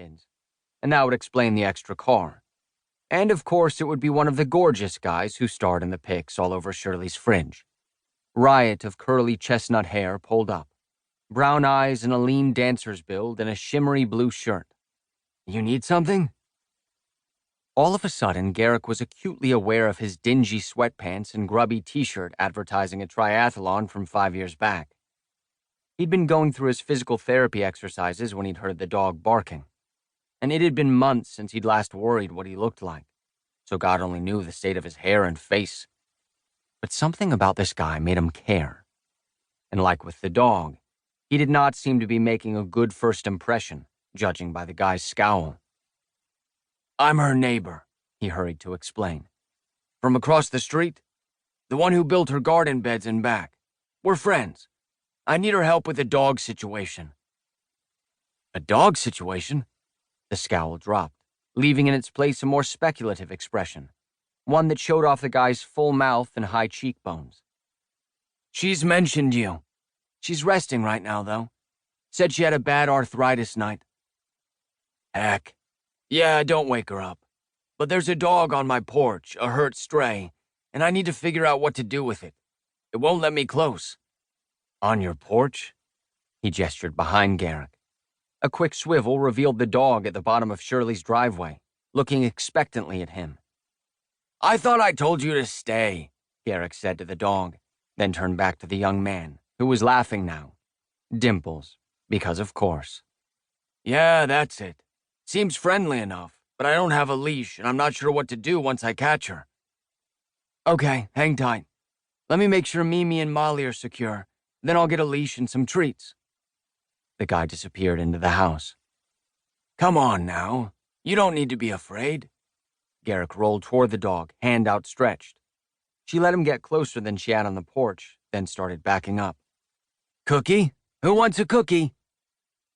kids, and that would explain the extra car. And of course, it would be one of the gorgeous guys who starred in the pics all over Shirley's fridge. Riot of curly chestnut hair pulled up, brown eyes and a lean dancer's build and a shimmery blue shirt. "You need something?" All of a sudden, Garrick was acutely aware of his dingy sweatpants and grubby t-shirt advertising a triathlon from 5 years back. He'd been going through his physical therapy exercises when he'd heard the dog barking, and it had been months since he'd last worried what he looked like, so God only knew the state of his hair and face. But something about this guy made him care. And like with the dog, he did not seem to be making a good first impression, judging by the guy's scowl. "I'm her neighbor," he hurried to explain. "From across the street. The one who built her garden beds in back. We're friends. I need her help with a dog situation." "A dog situation?" The scowl dropped, leaving in its place a more speculative expression, one that showed off the guy's full mouth and high cheekbones. "She's mentioned you. She's resting right now, though. Said she had a bad arthritis night." "Heck. Yeah, don't wake her up. But there's a dog on my porch, a hurt stray, and I need to figure out what to do with it. It won't let me close." "On your porch?" He gestured behind Garrick. A quick swivel revealed the dog at the bottom of Shirley's driveway, looking expectantly at him. "I thought I told you to stay," Garrick said to the dog, then turned back to the young man, who was laughing now. Dimples, because of course. "Yeah, that's it. Seems friendly enough, but I don't have a leash, and I'm not sure what to do once I catch her." "Okay, hang tight. Let me make sure Mimi and Molly are secure, then I'll get a leash and some treats." The guy disappeared into the house. "Come on now. You don't need to be afraid." Garrick rolled toward the dog, hand outstretched. She let him get closer than she had on the porch, then started backing up. "Cookie? Who wants a cookie?"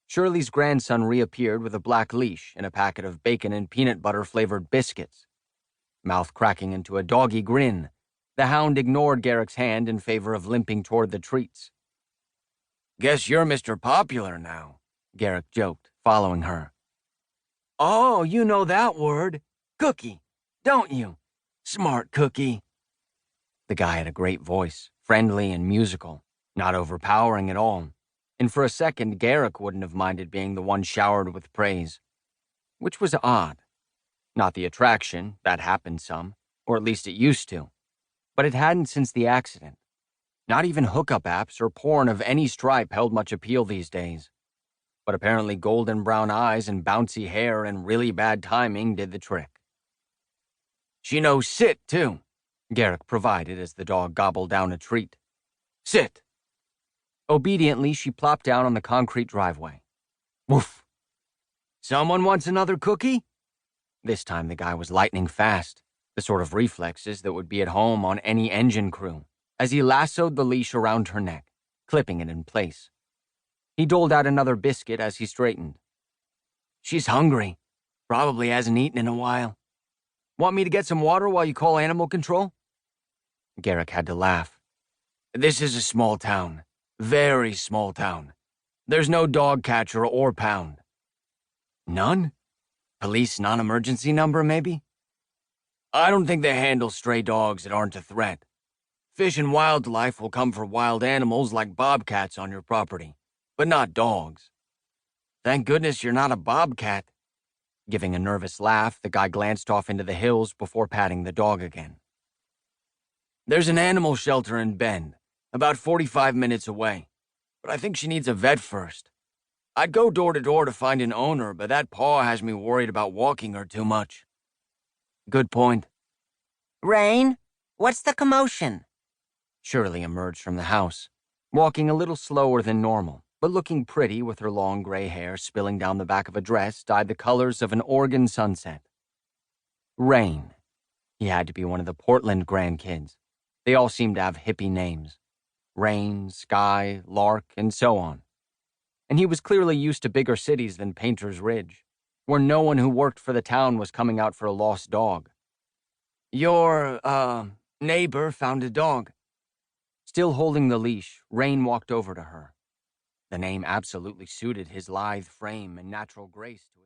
Shirley's grandson reappeared with a black leash and a packet of bacon and peanut butter-flavored biscuits. Mouth cracking into a doggy grin, the hound ignored Garrick's hand in favor of limping toward the treats. "Guess you're Mr. Popular now," Garrick joked, following her. "Oh, you know that word. Cookie, don't you? Smart cookie." The guy had a great voice, friendly and musical, not overpowering at all, and for a second Garrick wouldn't have minded being the one showered with praise. Which was odd. Not the attraction, that happened some, or at least it used to, but it hadn't since the accident. Not even hookup apps or porn of any stripe held much appeal these days. But apparently golden brown eyes and bouncy hair and really bad timing did the trick. "She knows sit, too," Garrick provided as the dog gobbled down a treat. "Sit." Obediently, she plopped down on the concrete driveway. Woof. "Someone wants another cookie?" This time the guy was lightning fast, the sort of reflexes that would be at home on any engine crew, as he lassoed the leash around her neck, clipping it in place. He doled out another biscuit as he straightened. "She's hungry. Probably hasn't eaten in a while. Want me to get some water while you call animal control?" Garrick had to laugh. "This is a small town. Very small town. There's no dog catcher or pound." "None? Police non-emergency number, maybe?" "I don't think they handle stray dogs that aren't a threat. Fish and wildlife will come for wild animals like bobcats on your property, but not dogs." "Thank goodness you're not a bobcat." Giving a nervous laugh, the guy glanced off into the hills before patting the dog again. "There's an animal shelter in Bend, about 45 minutes away, but I think she needs a vet first. I'd go door to door to find an owner, but that paw has me worried about walking her too much." "Good point." "Rain, what's the commotion?" Shirley emerged from the house, walking a little slower than normal, but looking pretty with her long gray hair spilling down the back of a dress dyed the colors of an Oregon sunset. Rain. He had to be one of the Portland grandkids. They all seemed to have hippie names. Rain, Sky, Lark, and so on. And he was clearly used to bigger cities than Painter's Ridge, where no one who worked for the town was coming out for a lost dog. "Your, neighbor found a dog." Still holding the leash, Rain walked over to her. The name absolutely suited his lithe frame and natural grace to his